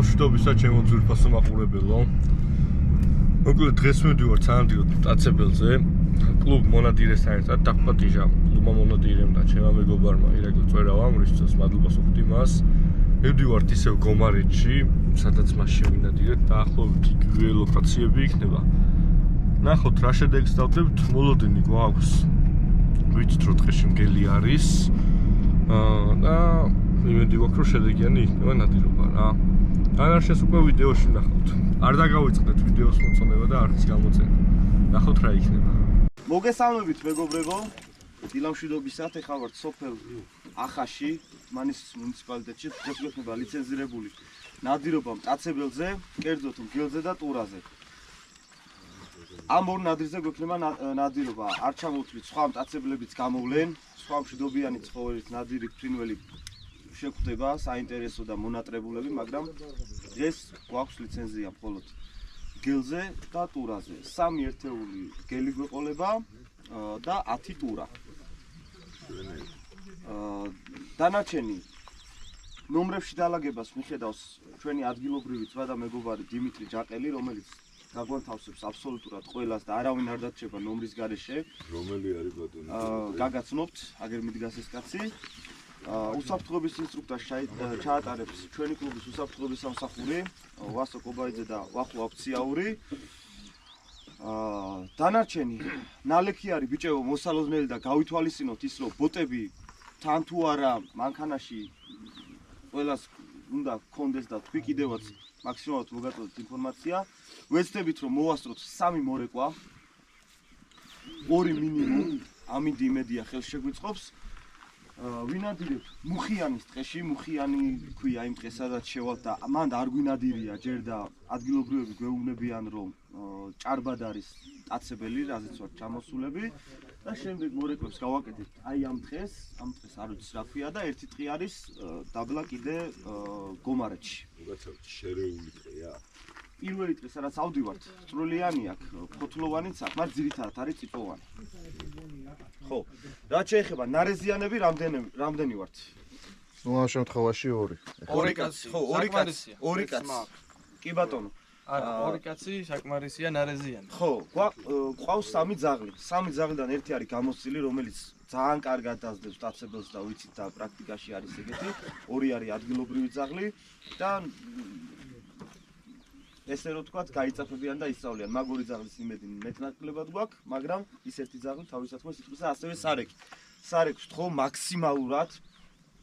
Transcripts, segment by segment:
მშვიდობისა ჩემო ძვირფასო მაყურებელო. მოკლედ დღეს მივდივარ სანადირო დაწებელზე. კლუბ მონადირესთან ერთად დაგპატიჟა კლუბმა მონადირემ და ჩემმა მეგობარმა ირაკლი წვერავამ, რისთვისაც მადლობას ვუხდი მას. მივდივართ ისევ გომარეთში, სადაც მას შევინადირეთ და ახლობით იგივე ლოკაციები იქნება. ნახოთ რა შედეგს დავდებთ, მოლოდინი გვაქვს. ვიცით რომ დღეში მგელი არის. და იმედი გვაქვს რომ შედეგიანი იქნება ნადირობა რა. განარჩენს უკვე ვიდეოში ნახავთ. არ დაგავიწყდეთ ვიდეოს მოწონება და არც გამოწერა. ნახოთ რა იქნება. მოგესალმებით მეგობრებო. დილამშვიდობისათ ეხლა ვართ სოფელ ახაში, მანის მუნიციპალიტეტში, დღეს გვექნება ლიცენზირებული ნადირობა მტაცებელზე, კერძოდ მგელზე და ტურაზე. ამ ორ ნადირზე გვექნება ნადირობა. არ ჩამოვთვლით სხვა მტაცებლებიც გამოვლენ, სხვა მშვიდობიანი ცხოველით ნადირი ფრინველი შეგვხვდება, საინტერესო და მონატრებულები, მაგრამ დღეს გვაქვს ლიცენზია მხოლოდ მგელზე და ტურაზე. 3 ერთეული მგელი გვეყოლება და 10 ტურა. დანარჩენი ნომრებში დალაგებას მიხედავს ჩვენი ადგილობრივი ძმა და მეგობარი დიმიტრი ჯაყელი, რომელიც გაგვანთავსებს აბსოლუტურად ყველას და არავინ არ დარჩება ნომრის გარეშე. რომელი არის ბატონო? გაგაცნობთ, აგერ მიდგას ეს კაცი. უსაფრთხოების ინსტრუქტორს ჩაატარებს ჩვენი კლუბის უსაფრთხოების სამსახური, ვასო კობაიძე და ვახო აფციაური. დანარჩენი ნალექი არის ბიჭებო მოსალოდნელი და გავითვალისწინოთ ის რომ ბოტები თან თუ არა მანქანაში ყველას უნდა გქონდეს და თქვი კიდევაც მაქსიმალურად მოგაწოდოთ ინფორმაცია. ვეცდებით რომ მოვასწროთ 3 მორეკვა, 2 მინიმუმ, ამინდი იმედია ხელს შეგვიწყობს. ვინადირებთ მუხიანის ტყეში, მუხიანი ქვია იმ ტყეს სადაც შევალთ და მანდ არ გვინადირია ჯერ და ადგილობრივები გვეუბნებიან რომ ჭარბად არის მტაცებელი, რაზეც ვართ ჩამოსულები და შემდეგ მორეკვებს გავაკეთებთ აი ამ ტყეს არ ვიცი რა ქვია და ერთი ტყი არის დაბლა კიდე გომარეთში. მოგაცავთ შერეული ტყეა? პირველი ტყე სადაც ავდივართ, წვრილიანი აქვს, ფოთლოვანიც აქვს, მაგრამ ძირითადად არის წიწვოვანი. ხო, რაც შეეხება ნარეზიანები, რამდენი ვართ? ნუ ამ შემთხვევაში 2. ორი კაცი, ხო, ორი კაცი. კი ბატონო. არა, ორი კაცი საკმარისია ნარეზიანი. ხო, გვყავს 3 ძაღლი. 3 ძაღლიდან ერთი არის გამოსცილი, რომელიც ძალიან კარგად დაძდებს მტაცებელს და ვიცით და პრაქტიკაში არის ეგეთი. 2 არის ადგილობრივი ძაღლი და ესე რომ თქვათ, გაიწაფებიან და ისწავლიან. მაგორი ძაღლის იმედი მეტნაკლებად გვაქვს, მაგრამ ის ერთი ძაღლი თავისათქმის სიტყვის და ასევე სარეკი. სარეკს თხოვ მაქსიმალურად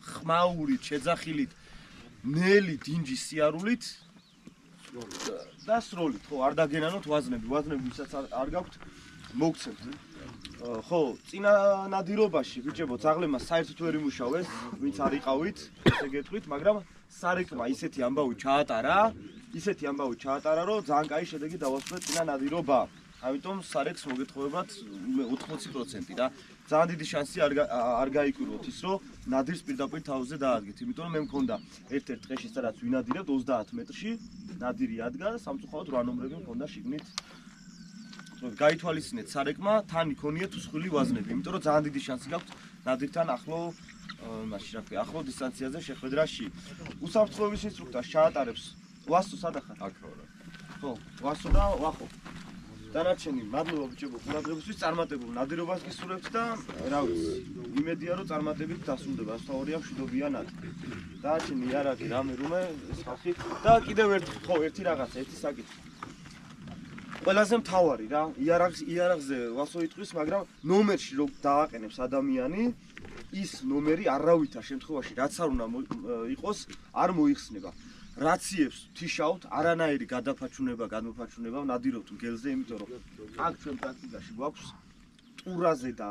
ხმაურით, შეძახილით, ნელი დინჯის სიარულით და სროლით. ხო, არ დაგენანოთ ვაზნები, ვისაც არ გაქვთ, მოგცემთ. ხო, წინა ნადირობაში, ბიჭებო, ძაღლებმა საერთოდ ვერ იმუშავეს, ვინც არ იყავით, ესე გეტყვით, მაგრამ სარეკმა ისეთი ამბავი ჩაატარა, რომ ძალიან კაი შედეგი დავასრულეთ წინა ნადირობა. ამიტომ სარეკს მოგეთხოვებათ 80% რა. ძალიან დიდი შანსი არ გაიკვირვოთ ის, რომ ნადირს პირდაპირ თავზე დაადგეთ. იმიტომ რომ მე მქონდა ერთ-ერთ დღეში სადაც ვინადირებთ 30 მეტრში, ნადირი ადგა და სამწუხაროდ 8 ნომრები მქონდა შიგნით. გაითვალისწინეთ სარეკმა, თან იქონია თუ სხვილი ვაზნები. იმიტომ რომ ძალიან დიდი შანსი გაქვთ ნადირთან ახლო მაშინ რა ქვია, ახლო დისტანციაზე შეხვედრაში. უსაფრთხოების ინსტრუქტორს ჩაატარებს ვასო სადახარ? აქ ვარ. ხო, ვასო და ვახო. დანარჩენი მადლობა ბიჭებო ყურადღებისთვის, წარმატებულ ნადირობას გისურვებთ და რა ვიცი, იმედია რომ წარმატებით დასრულდება, ასთავარია მშვიდობიანად. დანარჩენი იარაღი რამე ეს ხალხი და კიდევ ერთი რაღაცა, ერთი საკითხი. ყველაზე მთავარი რა, იარაღზე ვასო იტყვის, მაგრამ ნომერში რო დააყენებს ადამიანი, ის ნომერი არავითარ შემთხვევაში რაც არ უნდა იყოს, არ მოიხსნება. რაციებს თიშავთ, არანაირი გადმოფაჩუნება ნადირობთ მგელზე, იმიტომ რომ აქ ჩვენ პრაქტიკაში გვაქვს ტურაზე და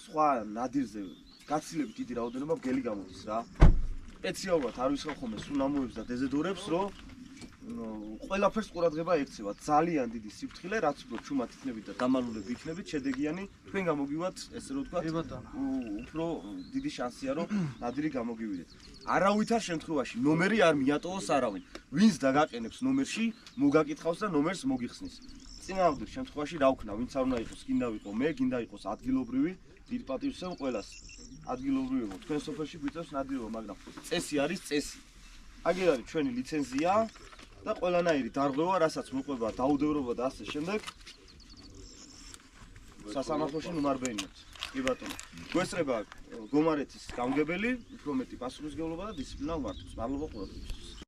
სხვა ნადირზე გაცილებით დიდი რაოდენობა მგელი გამოდის რა. სპეციალურად არ ვისხავ ხოლმე სუნამოებს და დეზედორებს, რომ ყველაფერს ყურადღება ექცევათ. ძალიან დიდი სიფრთხილე, რაც უფრო ჩუმად იქნებით და დამალულები იქნებით, შედეგიანი თქვენ გამოგივათ, ესე რომ ვთქვათ, უფრო დიდი შანსია, რომ ნადირი გამოგივიდეთ. არავითარ შემთხვევაში ნომერი არ მიატოვოს არავინ. ვინც დაგაყენებს ნომერში, მოგაკითხავს და ნომერს მოგიხსნის. წინააღმდეგ შემთხვევაში რა ვქნა, ვინც არ უნდა იყოს, გინდა ვიყო მე, გინდა იყოს ადგილობრივი, დიდ პატივს ვსევ ყველას. ადგილობრივი თქვენ სოფელში გვიწევს ნადირობა, მაგრამ წესი არის წესი. აგერ არის ჩვენი ლიცენზია და ყველანაირი დარღვევა, რასაც მოყვება დაუდევრობა და ასე შემდეგ. სასამართლოში ნუმარბენიოთ. კი ბატონო. გვესწრება გომარეთის გამგებელი, უფრო მეტი პასუხისმგებლობა და დისციპლინარულ მართვას. მადლობა ყურადღებისთვის.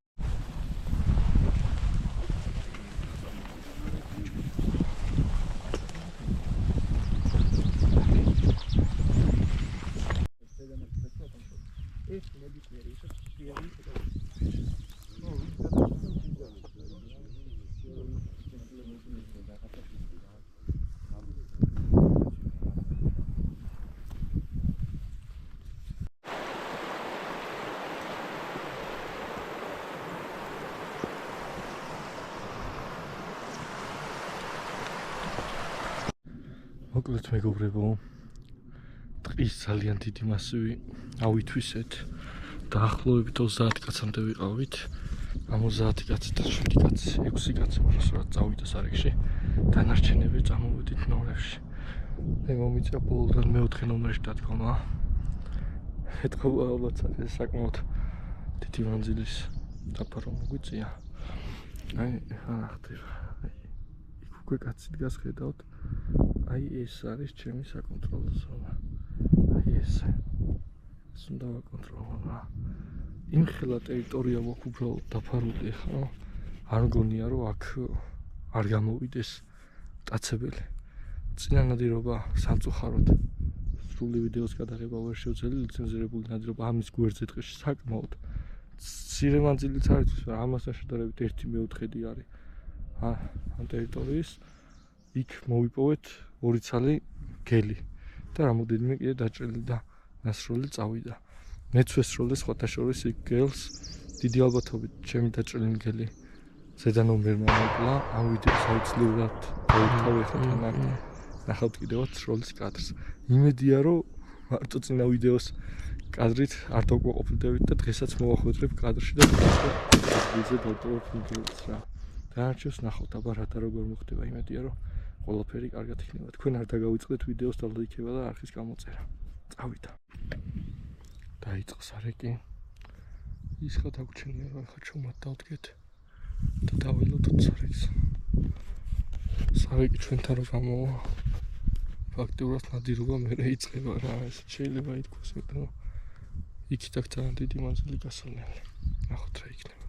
მოკლედ მეგობრებო, ტყის ძალიან დიდი მასივი ავითვისეთ. დაახლოებით 30 კაცამდე ვიყავით. ამ 30 კაციდან 7 კაცი, 6 კაცი მოსულად წავიდა სარეკში. დანარჩენები წამოვედით ნომრებში. მე მომიწია ბოლოდან მეოთხე ნომერში დადგომა. ეთქობა ალბათ ეს საკმაოდ დიდი მანძილის დაფარო მოგვიწია. აი, ახლა ხდება. იქ უკვე კაცი დგას ხედავთ. აი ეს არის ჩემი საკონტროლო ზონა. აი ეს. ეს უნდა ვაკონტროლო. იმხელა ტერიტორია გვაქვს უბრალოდ დაფარული ხო? არ მგონია რომ აქ არ გამოვიდეს მტაცებელი. წინა ნადირობა სამწუხაროდ სრული ვიდეოს გადაღება ვერ შევძლი, ლიცენზირებული ნადირობა ამის გვერდზე დღეში საკმაოდ მცირე მანძილით არის, მაგრამ ამასთან შედარებით 1/4 არის ამ ტერიტორიის. იქ მოვიპოვეთ 2 ცალი გელი და რამოდენიმე კიდე დაჭრილი და ნასროლი წავიდა. მეც ვესროლე სხვათა შორის იქ გელს დიდი ალბათობით ჩემი დაჭრილი გელი ზედა ნომერმა მოკლა. ამ ვიდეოს აუცილებლად დავუთავე ხოთანა ნახავთ კიდევაც სროლის კადრს. იმედია რომ მარტო წინა ვიდეოს კადრით არ დავკვაყოფილდებით და დღესაც მოვახვედრებ კადრში და ვიდეოზე დავტოვებ გელს რა. დანარჩენს ნახავთ აბა რათა როგორ მოხდება. იმედია რომ ყველაფერი კარგად იქნება. თქვენ არ დაგავიწყდეთ ვიდეოს და ლაიქება და არხის გამოწერა. წავიდა. დაიწყო სარეკი. ის ხა დაგვრჩენია რომ ხა ჩუმად დავდგეთ და დაველოდოთ სარეკს. სარეკი ჩვენთან რო გამოვა. ფაქტიურად ნადირობა მერე იწყება რა. ეს შეიძლება ითქვას, რომ იქით აქ ძალიან დიდი მანძილი გასასვლელი. ნახოთ რა იქნება.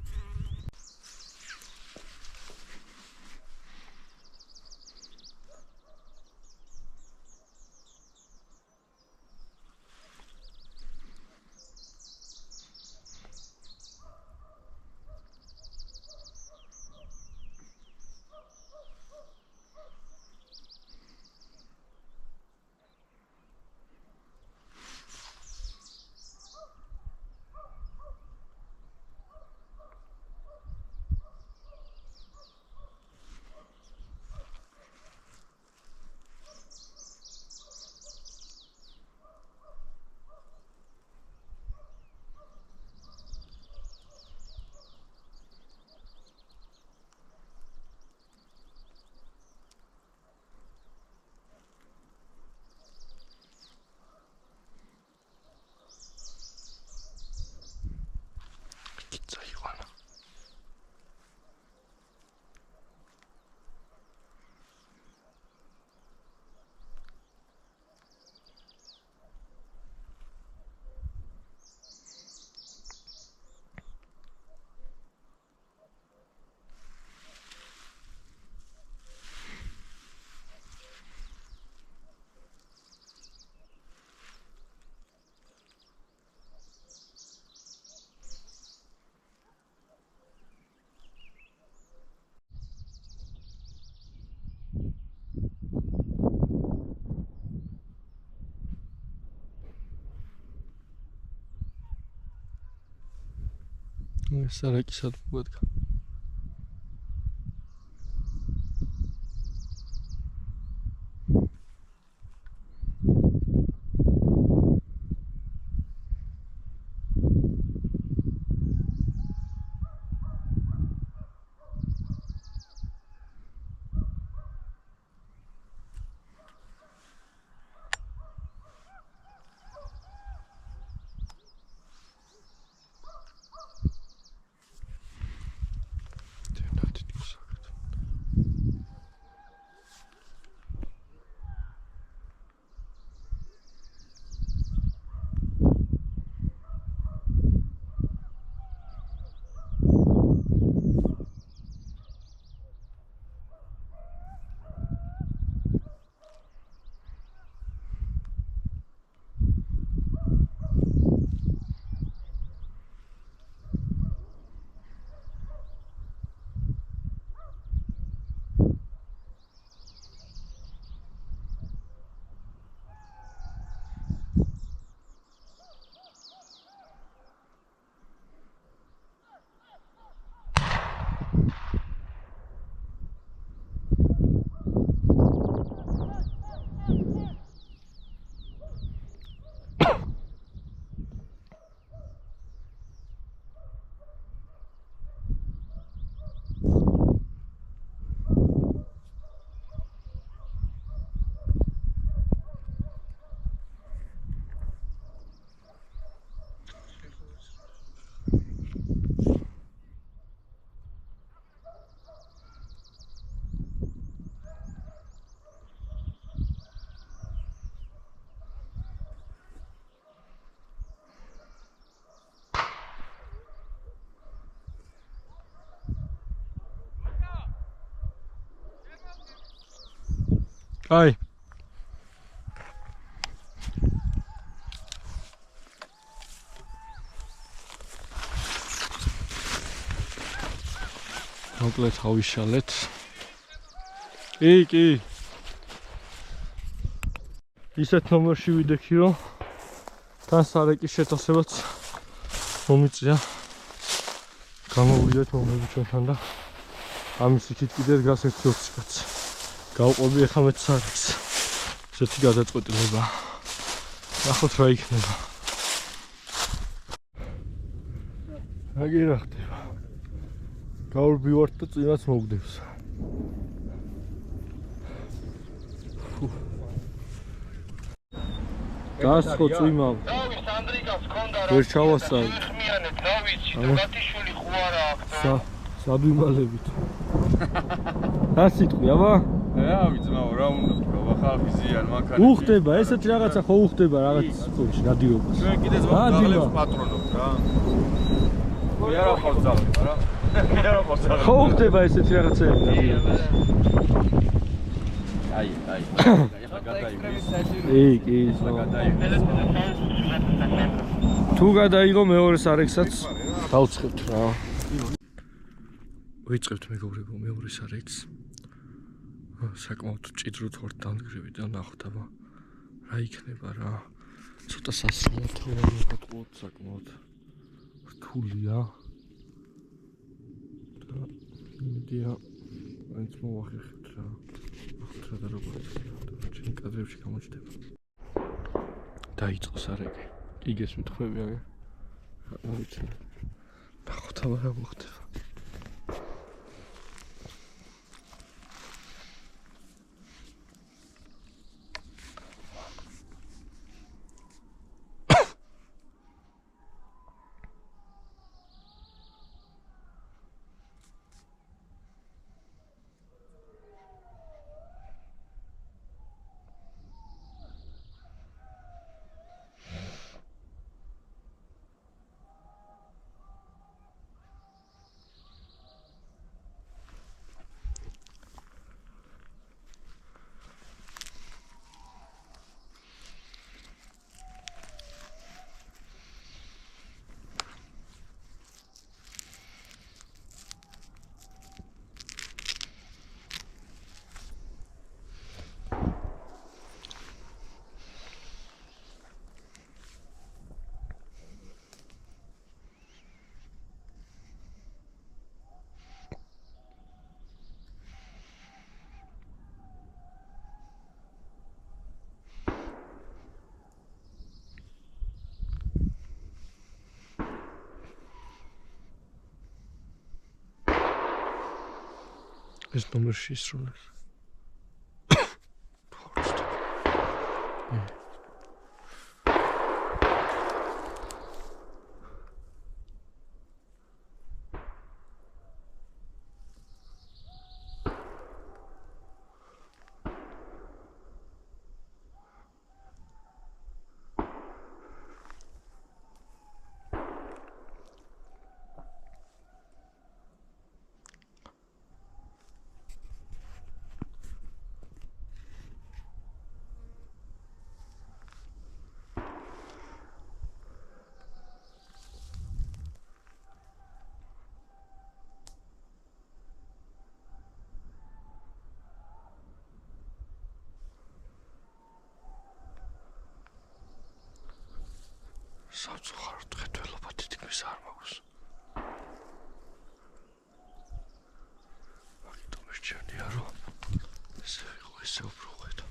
სარეკი სად მოგვადგა? აი მოკლედ ავიშალეთ. კი. ისეთ ნომერში ვიდექი, რომ თან სარეკის შეთასებაც მომიწია. გამოვიდეთ მომები ჩვენთან და ამის იქით კიდე დგას ერთი 20 კაცი. გავყვები ახლა მეც სარეკს. ესეთი გადაწყვეტილება. ნახოთ რა იქნება. აგი რა ხდება. გავრბივართ და წინაც მოგდევს. გასხო წვიმავ. დავის ანდრიკას ქონდა რა. ვერ ჩავასწავ. ხმიანეთ, რა ვიცი, ბატიშვილი ხო არა აქ. სადვიმალებით. რა სიტყვი, აბა? რა ვიცმაო, რა უნდა ვთქვა, ხალხი ზიან, მანქანები. უხდება, ესეთი რაღაცა ხო უხდება რაღაც სიტყვაში, გადიობას. ჩვენ კიდე ზოგადად პატრონობთ რა. მე არა ხარ ძაღლი, რა. მე არა ხარ ძაღლი. ხო უხდება ესეთი რაღაცები. აი. კი, თუ გადაიღო მეორე სარეკსაც დავწყებთ რა. ვიწყებთ მეგობრებო მეორე სარეკს. საკმაოდ ჭიდროდ ვარ დამდგრები და ნახოთ აბა რა იქნება რა. ცოტა სასწრაფოდ ვიყოთ საკმაოდ რთულია. და იმედია მაინც მოვახერხებთ რა. ნახოთ რა და როგორ იქნება. ჩემი კადრებში გამოჩნდება. დაიწყო სარეკი. იგეს მithხვები აგე. რა ვიცი. ნახოთ აბა რა მოხდება. ეს ნომერში ისროლეს. Სამწუხაროდ ღეთველობა თითქმის არ მაქვს. მაგიტომ მერჩენია რომ ესე ვიყო, ესე უფრო ხედა.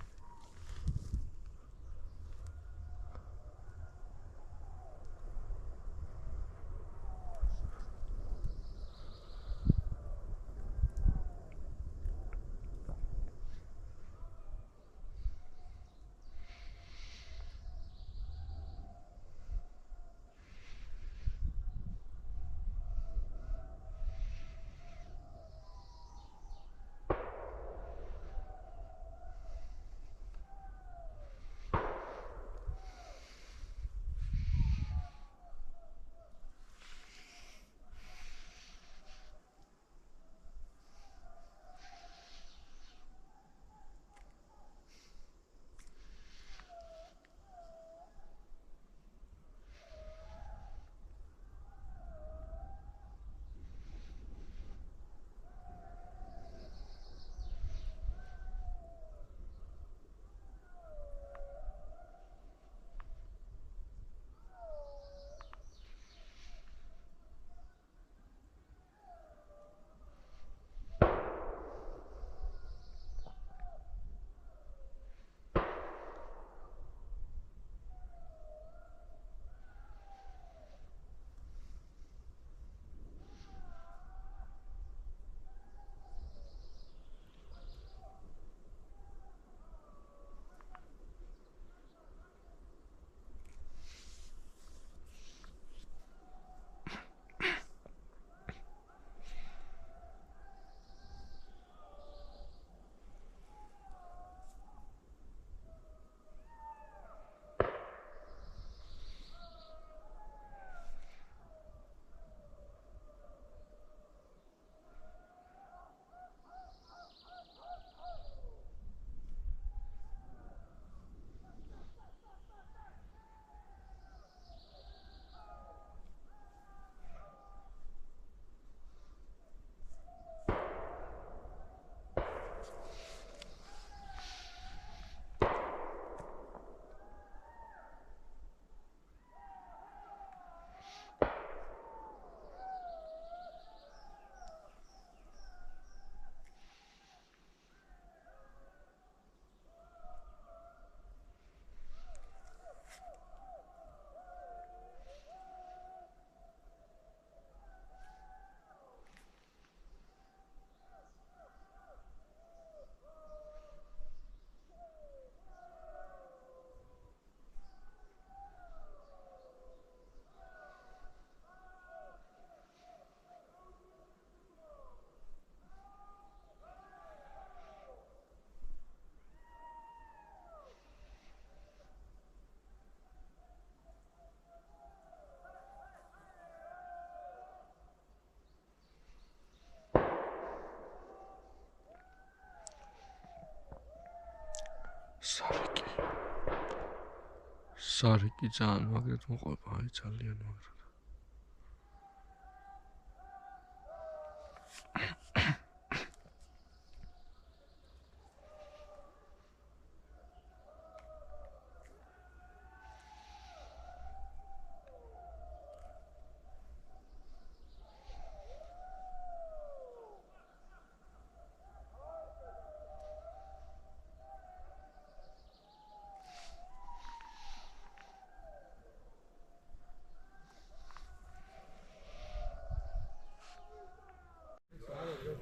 სარიკი ძალიან მაგრად მოყვება, აი ძალიან მაგრად.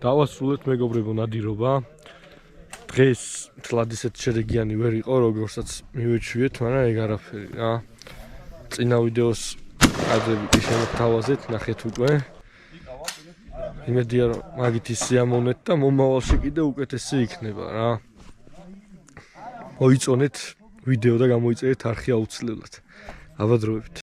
დავასრულეთ მეგობრებო ნადირობა. დღეს თლად ისეთ შედეგიანი ვერ იყო, როგორცაც მივეჩვიეთ, მაგრამ ეგ არაფერი რა. წინა ვიდეოს კადრები კი შემოგთავაზეთ, ნახეთ უკვე. იმედია რომ მაგით ისიამოვნეთ და მომავალში კიდე უკეთესი იქნება რა. მოიწონეთ ვიდეო და გამოიწერეთ არხი აუცილებლად. აბა დროებით.